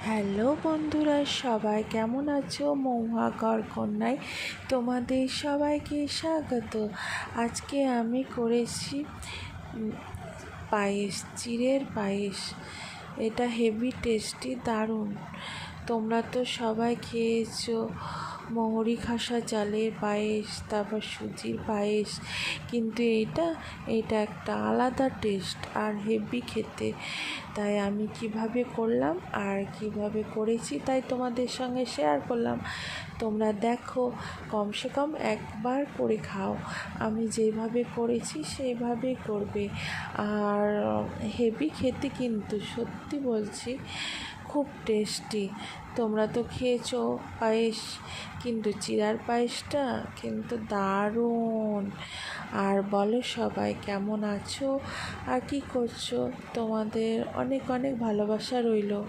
Hello বন্ধুরা, সবাই কেমন আছো? মহুয়া কন্যায় তোমাদের সবাইকে স্বাগত। আজকে আমি করেছি পায়েস, চিড়ের পায়েস। এটা হেভি টেস্টি, দারুণ। তোমরা তো সবাই খেয়েছো মৌরি খাসা চালের পায়েস, তারপর সুজির পায়েস, কিন্তু এটা একটা আলাদা টেস্ট আর হেভি খেতে। তাই আমি কিভাবে করলাম আর কিভাবে করেছি তাই তোমাদের সঙ্গে শেয়ার করলাম। তোমরা দেখো, কমসে কম একবার করে খাও। আমি যেভাবে করেছি সেইভাবেই করবে। আর হেভি খেতে, কিন্তু সত্যি বলছি খুব টেস্টি। তোমরা তো খেয়েছো পায়েস, কিন্তু চিড়ার পায়েসটা কিন্তু দারুণ। আর বলো সবাই কেমন আছো আর কি করছো? তোমাদের অনেক অনেক ভালোবাসা রইলো।